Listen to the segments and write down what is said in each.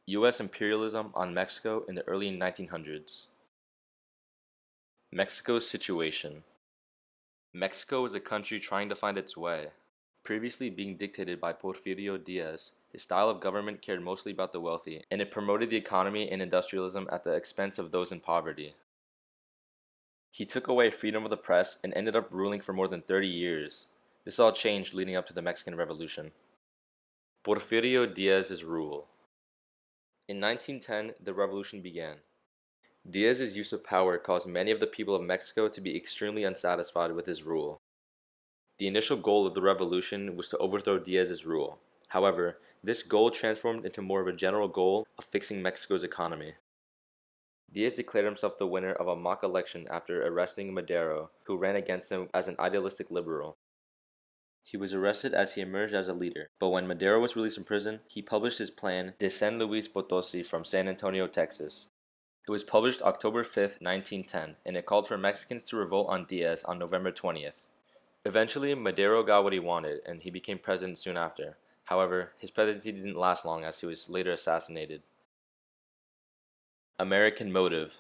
U.S. imperialism on Mexico in the early 1900s. Mexico's situation. Mexico is a country trying to find its way. Previously being dictated by Porfirio Diaz, his style of government cared mostly about the wealthy, and it promoted the economy and industrialism at the expense of those in poverty. He took away freedom of the press and ended up ruling for more than 30 years. This all changed leading up to the Mexican Revolution. Porfirio Diaz's rule. In 1910, the revolution began. Diaz's use of power caused many of the people of Mexico to be extremely unsatisfied with his rule. The initial goal of the revolution was to overthrow Diaz's rule. However, this goal transformed into more of a general goal of fixing Mexico's economy. Diaz declared himself the winner of a mock election after arresting Madero, who ran against him as an idealistic liberal. He was arrested as he emerged as a leader, but when Madero was released from prison, he published his plan de San Luis Potosi from San Antonio, Texas. It was published October 5, 1910, and it called for Mexicans to revolt on Diaz on November 20th. Eventually, Madero got what he wanted, and he became president soon after. However, his presidency didn't last long as he was later assassinated. American motive.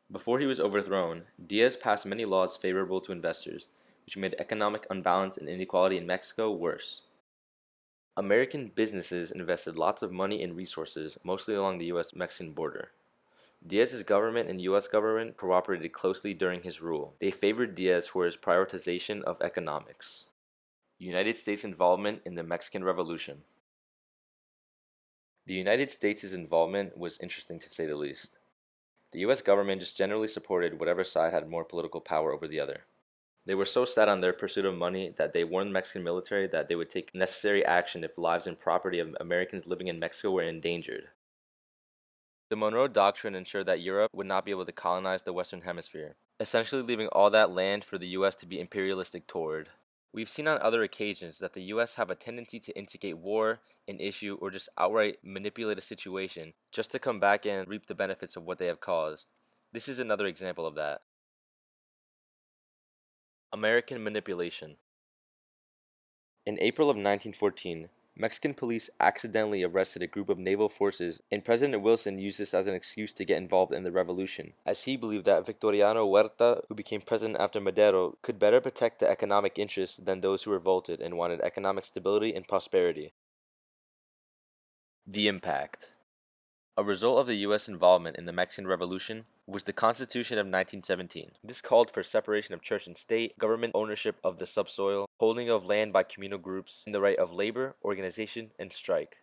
Before he was overthrown, Diaz passed many laws favorable to investors, which made economic unbalance and inequality in Mexico worse. American businesses invested lots of money and resources, mostly along the U.S.-Mexican border. Diaz's government and U.S. government cooperated closely during his rule. They favored Diaz for his prioritization of economics. United States involvement in the Mexican Revolution. The United States' involvement was interesting to say the least. The U.S. government just generally supported whatever side had more political power over the other. They were so set on their pursuit of money that they warned the Mexican military that they would take necessary action if lives and property of Americans living in Mexico were endangered. The Monroe Doctrine ensured that Europe would not be able to colonize the Western Hemisphere, essentially leaving all that land for the U.S. to be imperialistic toward. We've seen on other occasions that the U.S. have a tendency to instigate war, an issue, or just outright manipulate a situation just to come back and reap the benefits of what they have caused. This is another example of that. American manipulation. In April of 1914, Mexican police accidentally arrested a group of naval forces, and President Wilson used this as an excuse to get involved in the revolution, as he believed that Victoriano Huerta, who became president after Madero, could better protect the economic interests than those who revolted and wanted economic stability and prosperity. The impact. A result of the U.S. involvement in the Mexican Revolution was the Constitution of 1917. This called for separation of church and state, government ownership of the subsoil, holding of land by communal groups, and the right of labor, organization, and strike.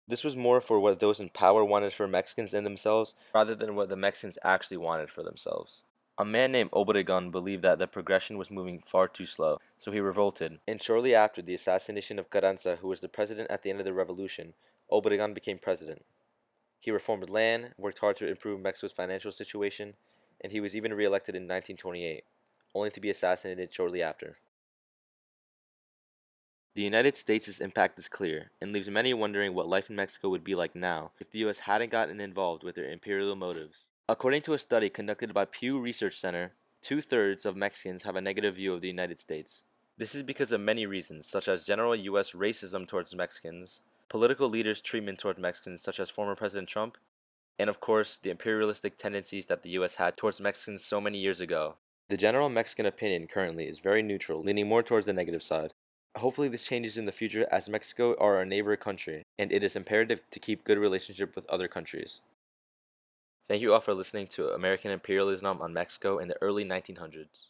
This was more for what those in power wanted for Mexicans and themselves, rather than what the Mexicans actually wanted for themselves. A man named Obregon believed that the progression was moving far too slow, so he revolted. And shortly after the assassination of Carranza, who was the president at the end of the revolution, Obregon became president. He reformed land, worked hard to improve Mexico's financial situation, and he was even re-elected in 1928, only to be assassinated shortly after. The United States' impact is clear, and leaves many wondering what life in Mexico would be like now if the U.S. hadn't gotten involved with their imperial motives. According to a study conducted by Pew Research Center, 2/3 of Mexicans have a negative view of the United States. This is because of many reasons, such as general U.S. racism towards Mexicans, political leaders' treatment toward Mexicans such as former President Trump, and of course, the imperialistic tendencies that the U.S. had towards Mexicans so many years ago. The general Mexican opinion currently is very neutral, leaning more towards the negative side. Hopefully this changes in the future as Mexico are our neighbor country, and it is imperative to keep good relationship with other countries. Thank you all for listening to American Imperialism on Mexico in the early 1900s.